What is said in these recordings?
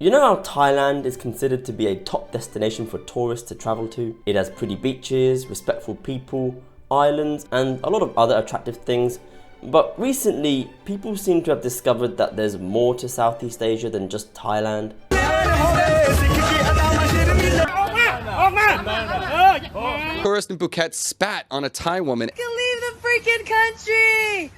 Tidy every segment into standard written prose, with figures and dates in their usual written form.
You know how Thailand is considered to be a top destination for tourists to travel to? It has pretty beaches, respectful people, islands, and a lot of other attractive things. But recently, people seem to have discovered that there's more to Southeast Asia than just Thailand. Tourist in Phuket spat on a Thai woman. Can leave the freaking country!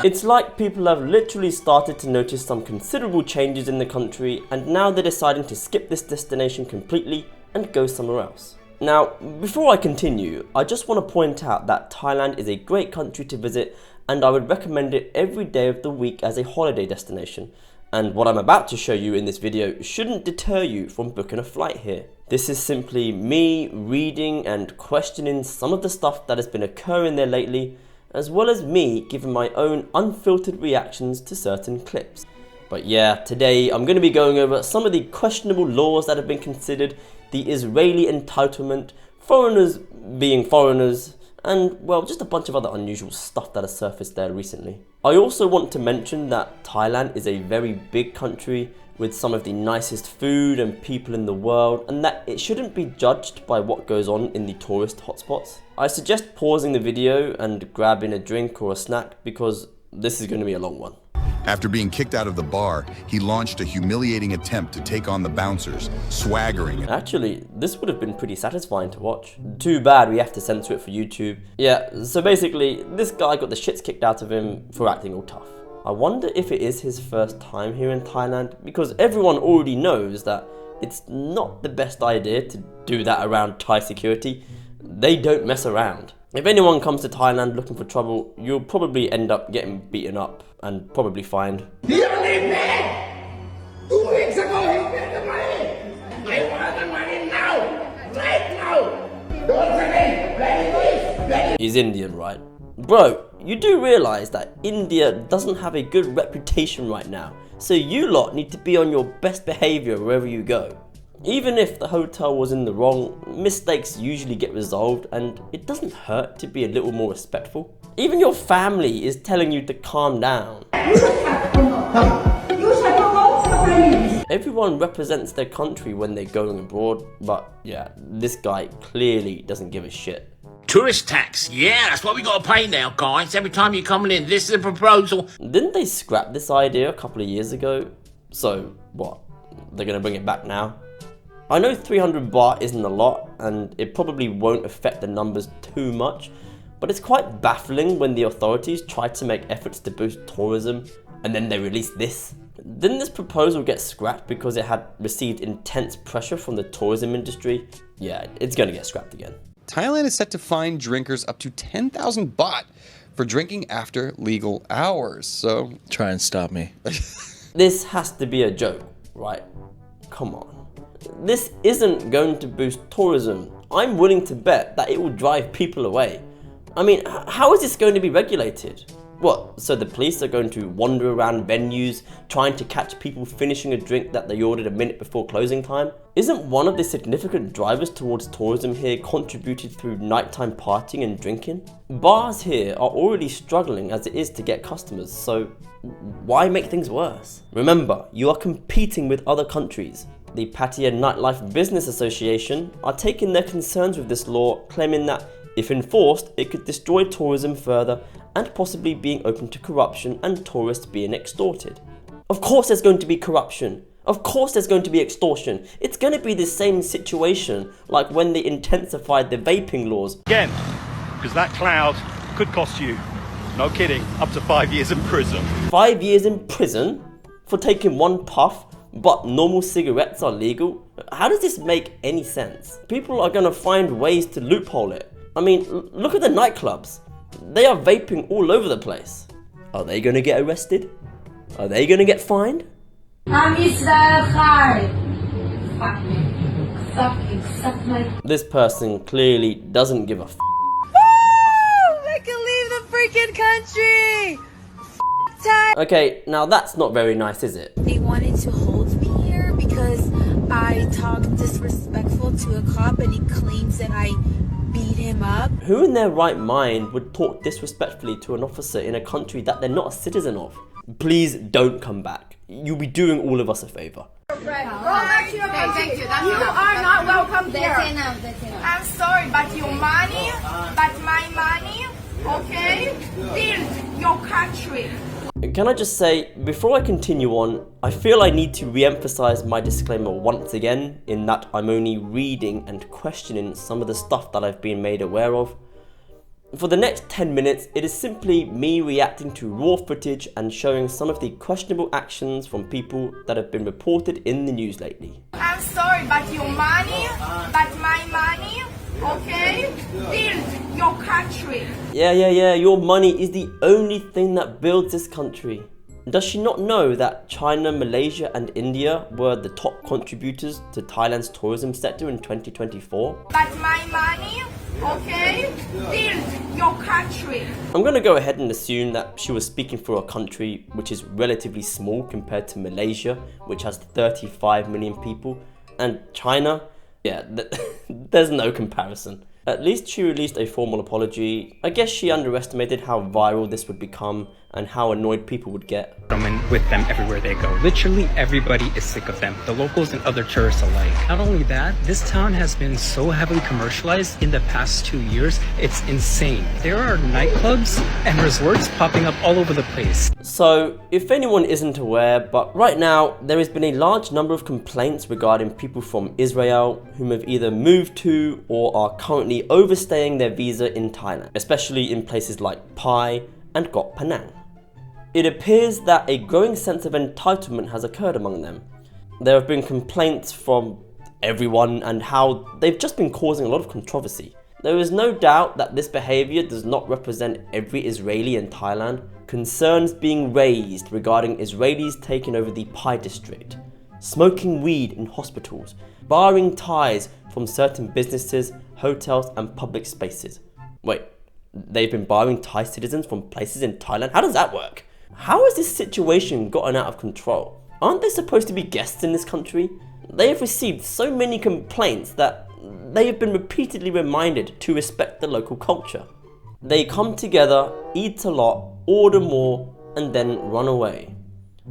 It's like people have literally started to notice some considerable changes in the country, and now they're deciding to skip this destination completely and go somewhere else. Now, before I continue, I just want to point out that Thailand is a great country to visit, and I would recommend it every day of the week as a holiday destination. And what I'm about to show you in this video shouldn't deter you from booking a flight here. This is simply me reading and questioning some of the stuff that has been occurring there lately, as well as me giving my own unfiltered reactions to certain clips. But yeah, today I'm going to be going over some of the questionable laws that have been considered, the Israeli entitlement, foreigners being foreigners, and well, just a bunch of other unusual stuff that has surfaced there recently. I also want to mention that Thailand is a very big country with some of the nicest food and people in the world, and that it shouldn't be judged by what goes on in the tourist hotspots. I suggest pausing the video and grabbing a drink or a snack because this is going to be a long one. After being kicked out of the bar, he launched a humiliating attempt to take on the bouncers, swaggering. Actually, this would have been pretty satisfying to watch. Too bad we have to censor it for YouTube. Yeah, so basically, this guy got the shits kicked out of him for acting all tough. I wonder if it is his first time here in Thailand, because everyone already knows that it's not the best idea to do that around Thai security. They don't mess around. If anyone comes to Thailand looking for trouble, you'll probably end up getting beaten up and probably fined. You don't need me! 2 weeks ago he paid the money! I want the money now! Right now! Don't say this! He's Indian, right? Bro, you do realise that India doesn't have a good reputation right now, so you lot need to be on your best behaviour wherever you go. Even if the hotel was in the wrong, mistakes usually get resolved, and it doesn't hurt to be a little more respectful. Even your family is telling you to calm down. Everyone represents their country when they're going abroad, but yeah, this guy clearly doesn't give a shit. Tourist tax, yeah, that's what we gotta pay now, guys. Every time you're coming in, this is a proposal. Didn't they scrap this idea a couple of years ago? So, what? They're gonna bring it back now? I know 300 baht isn't a lot, and it probably won't affect the numbers too much, but it's quite baffling when the authorities try to make efforts to boost tourism, and then they release this. Didn't this proposal get scrapped because it had received intense pressure from the tourism industry? Yeah, it's gonna get scrapped again. Thailand is set to fine drinkers up to 10,000 baht for drinking after legal hours, so... Try and stop me. This has to be a joke, right? Come on. This isn't going to boost tourism. I'm willing to bet that it will drive people away. I mean, how is this going to be regulated? What, so the police are going to wander around venues trying to catch people finishing a drink that they ordered a minute before closing time? Isn't one of the significant drivers towards tourism here contributed through nighttime partying and drinking? Bars here are already struggling as it is to get customers, so why make things worse? Remember, you are competing with other countries. The Pattaya Nightlife Business Association are taking their concerns with this law, claiming that if enforced, it could destroy tourism further and possibly being open to corruption and tourists being extorted. Of course there's going to be corruption. Of course there's going to be extortion. It's going to be the same situation like when they intensified the vaping laws. Again, because that cloud could cost you, no kidding, up to 5 years in prison. 5 years in prison for taking one puff, but normal cigarettes are legal? How does this make any sense? People are going to find ways to loophole it. I mean, look at the nightclubs. They are vaping all over the place. Are they going to get arrested? Are they going to get fined? This person clearly doesn't give a f***. I can leave the freaking country! Okay, now that's not very nice, is it? They wanted to hold me here because I talked disrespectful to a cop and he claims that I beat him up. Who in their right mind would talk disrespectfully to an officer in a country that they're not a citizen of? please don't come back. You'll be doing all of us a favor. Go back to your country. Thank you. You are not welcome here. That's enough. I'm sorry, but your money, but my money, okay? Build your country. Can I just say, before I continue on, I feel I need to re-emphasize my disclaimer once again, in that I'm only reading and questioning some of the stuff that I've been made aware of. For the next 10 minutes, it is simply me reacting to raw footage and showing some of the questionable actions from people that have been reported in the news lately. I'm sorry, but your money, but my money, okay? Build your country. Yeah, your money is the only thing that builds this country. Does she not know that China, Malaysia and India were the top contributors to Thailand's tourism sector in 2024? But my money, okay? Build your country. I'm going to go ahead and assume that she was speaking for a country which is relatively small compared to Malaysia, which has 35 million people, and China, yeah, there's no comparison. At least she released a formal apology. I guess she underestimated how viral this would become and how annoyed people would get. With them everywhere they go. Literally everybody is sick of them, the locals and other tourists alike. Not only that, this town has been so heavily commercialized in the past 2 years, it's insane. There are nightclubs and resorts popping up all over the place. So, if anyone isn't aware, but right now there has been a large number of complaints regarding people from Israel whom have either moved to or are currently overstaying their visa in Thailand, especially in places like Pai and Koh Phangan. It appears that a growing sense of entitlement has occurred among them. There have been complaints from everyone and how they've just been causing a lot of controversy. There is no doubt that this behaviour does not represent every Israeli in Thailand. Concerns being raised regarding Israelis taking over the Pai district, smoking weed in hospitals, barring Thais from certain businesses, hotels and public spaces. Wait, they've been barring Thai citizens from places in Thailand? How does that work? How has this situation gotten out of control? Aren't they supposed to be guests in this country? They have received so many complaints that they have been repeatedly reminded to respect the local culture. They come together, eat a lot, order more, and then run away.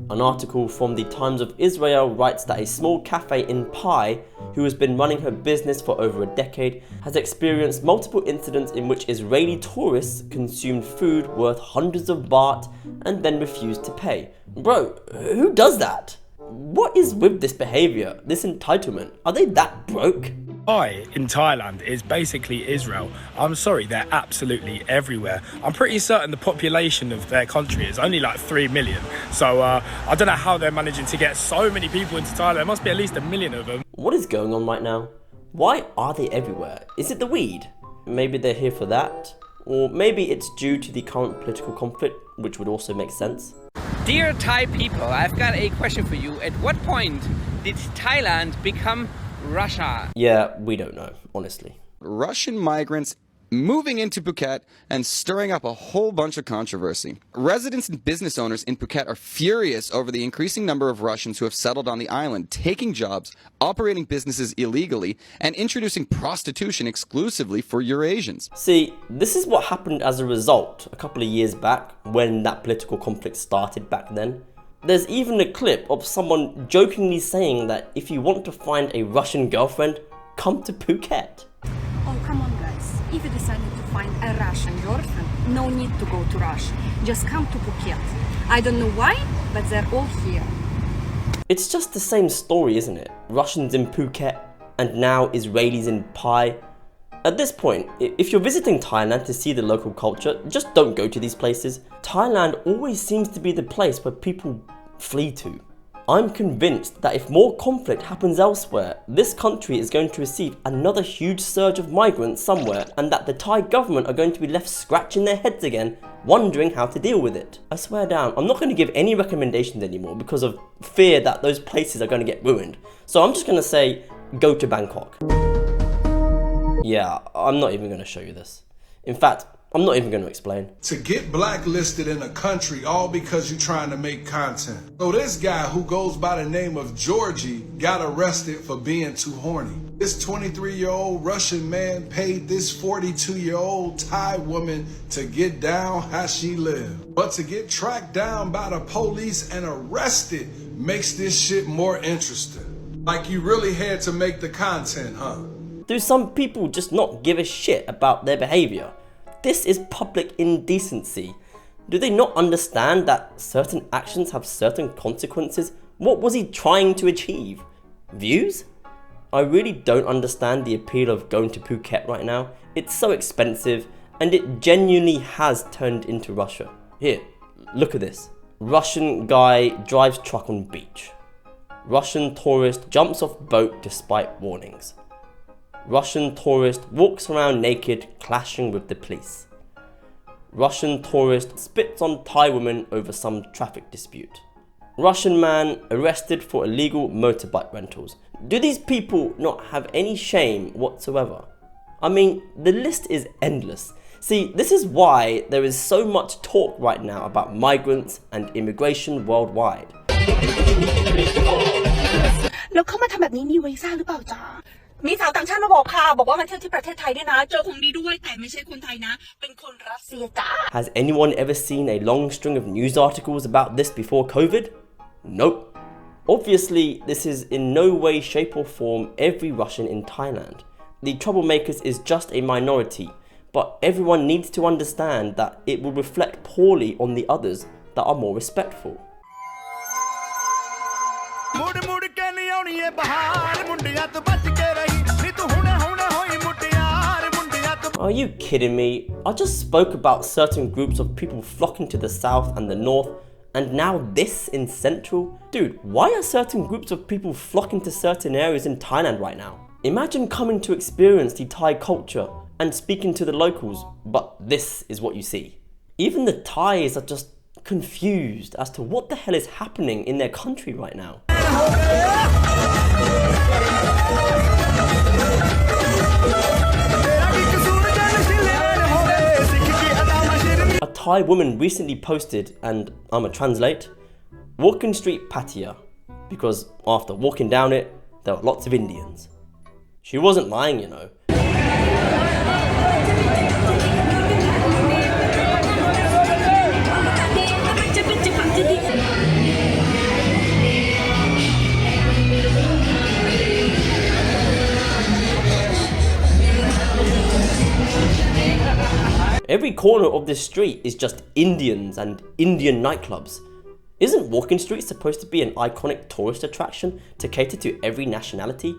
An article from the Times of Israel writes that a small cafe in Pai, who has been running her business for over a decade, has experienced multiple incidents in which Israeli tourists consumed food worth hundreds of baht and then refused to pay. Bro, who does that? What is with this behaviour, this entitlement? Are they that broke? Pai in Thailand is basically Israel. I'm sorry, they're absolutely everywhere. I'm pretty certain the population of their country is only like 3 million. So I don't know how they're managing to get so many people into Thailand. There must be at least 1 million of them. What is going on right now? Why are they everywhere? Is it the weed? Maybe they're here for that? Or maybe it's due to the current political conflict, which would also make sense. Dear Thai people, I've got a question for you. At what point did Thailand become Russia? Yeah, we don't know, honestly. Russian migrants moving into Phuket and stirring up a whole bunch of controversy. Residents and business owners in Phuket are furious over the increasing number of Russians who have settled on the island, taking jobs, operating businesses illegally, and introducing prostitution exclusively for Eurasians. See, this is what happened as a result a couple of years back when that political conflict started back then. There's even a clip of someone jokingly saying that if you want to find a Russian girlfriend, come to Phuket. Oh, come on guys. If you decided to find a Russian girlfriend, no need to go to Russia. Just come to Phuket. I don't know why, but they're all here. It's just the same story, isn't it? Russians in Phuket and now Israelis in Pai. At this point, if you're visiting Thailand to see the local culture, just don't go to these places. Thailand always seems to be the place where people flee to. I'm convinced that if more conflict happens elsewhere, this country is going to receive another huge surge of migrants somewhere, and that the Thai government are going to be left scratching their heads again, wondering how to deal with it. I swear down, I'm not going to give any recommendations anymore because of fear that those places are going to get ruined. So I'm just going to say, go to Bangkok. Yeah, I'm not even going to show you this. In fact, I'm not even going to explain. To get blacklisted in a country all because you're trying to make content. So this guy who goes by the name of Georgie got arrested for being too horny. This 23-year-old Russian man paid this 42-year-old Thai woman to get down how she lived. But to get tracked down by the police and arrested makes this shit more interesting. Like you really had to make the content, huh? Do some people just not give a shit about their behaviour? This is public indecency. Do they not understand that certain actions have certain consequences? What was he trying to achieve? Views? I really don't understand the appeal of going to Phuket right now. It's so expensive and it genuinely has turned into Russia. Here, look at this. Russian guy drives truck on beach. Russian tourist jumps off boat despite warnings. Russian tourist walks around naked, clashing with the police. Russian tourist spits on Thai woman over some traffic dispute. Russian man arrested for illegal motorbike rentals. Do these people not have any shame whatsoever? I mean, the list is endless. See, this is why there is so much talk right now about migrants and immigration worldwide. แล้วเข้ามาทำแบบนี้มีวีซ่าหรือเปล่าจ๊ะมีสาวต่างชาติมาบอกค่ะบอกว่ามาเที่ยวที่ประเทศไทยด้วยนะเจอของดีด้วยแต่ไม่ใช่คนไทยนะเป็นคนรัสเซียจ้า Has anyone ever seen a long string of news articles about this before COVID? Nope. Obviously, this is in no way, shape or form every Russian in Thailand. The troublemakers is just a minority, but everyone needs to understand that it will reflect poorly on the others that are more respectful. Are you kidding me? I just spoke about certain groups of people flocking to the south and the north, and now this in central? Dude, why are certain groups of people flocking to certain areas in Thailand right now? Imagine coming to experience the Thai culture and speaking to the locals, but this is what you see. Even the Thais are just confused as to what the hell is happening in their country right now. A Thai woman recently posted, and I'ma translate, Walking Street Pattaya, because after walking down it, there were lots of Indians. She wasn't lying, you know. Every corner of this street is just Indians and Indian nightclubs. Isn't Walking Street supposed to be an iconic tourist attraction to cater to every nationality?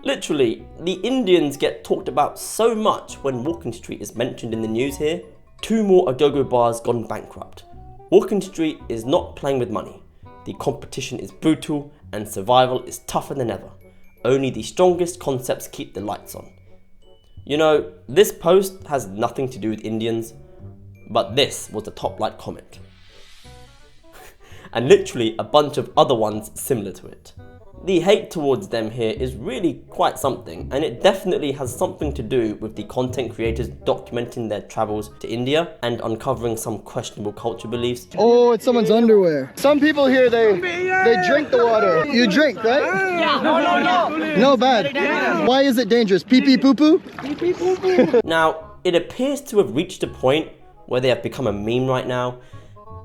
Literally, the Indians get talked about so much when Walking Street is mentioned in the news here. 2 more adobo bars gone bankrupt. Walking Street is not playing with money. The competition is brutal and survival is tougher than ever. Only the strongest concepts keep the lights on. You know, this post has nothing to do with Indians, but this was the top liked comment. And literally a bunch of other ones similar to it. The hate towards them here is really quite something, and it definitely has something to do with the content creators documenting their travels to India and uncovering some questionable culture beliefs. Oh, it's someone's underwear. Some people here, they drink the water. You drink, right? Yeah. No. No, bad. Why is it dangerous? Pee pee poo poo? Pee pee poo poo. Now, it appears to have reached a point where they have become a meme right now.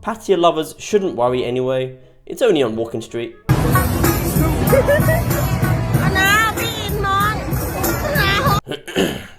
Pattaya lovers shouldn't worry anyway. It's only on Walking Street.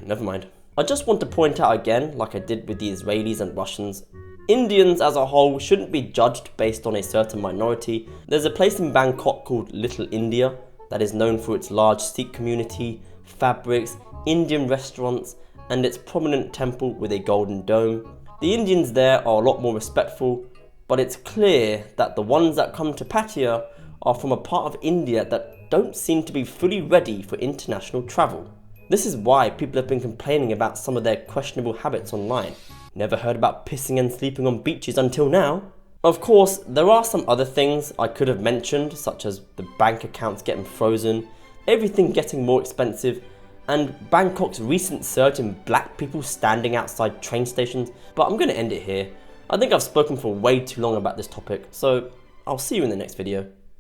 Never mind. I just want to point out again, like I did with the Israelis and Russians, Indians as a whole shouldn't be judged based on a certain minority. There's a place in Bangkok called Little India that is known for its large Sikh community, fabrics, Indian restaurants, and its prominent temple with a golden dome. The Indians there are a lot more respectful, but it's clear that the ones that come to Pattaya are from a part of India that don't seem to be fully ready for international travel. This is why people have been complaining about some of their questionable habits online. Never heard about pissing and sleeping on beaches until now. Of course, there are some other things I could have mentioned, such as the bank accounts getting frozen, everything getting more expensive, and Bangkok's recent surge in black people standing outside train stations, but I'm going to end it here. I think I've spoken for way too long about this topic, so I'll see you in the next video.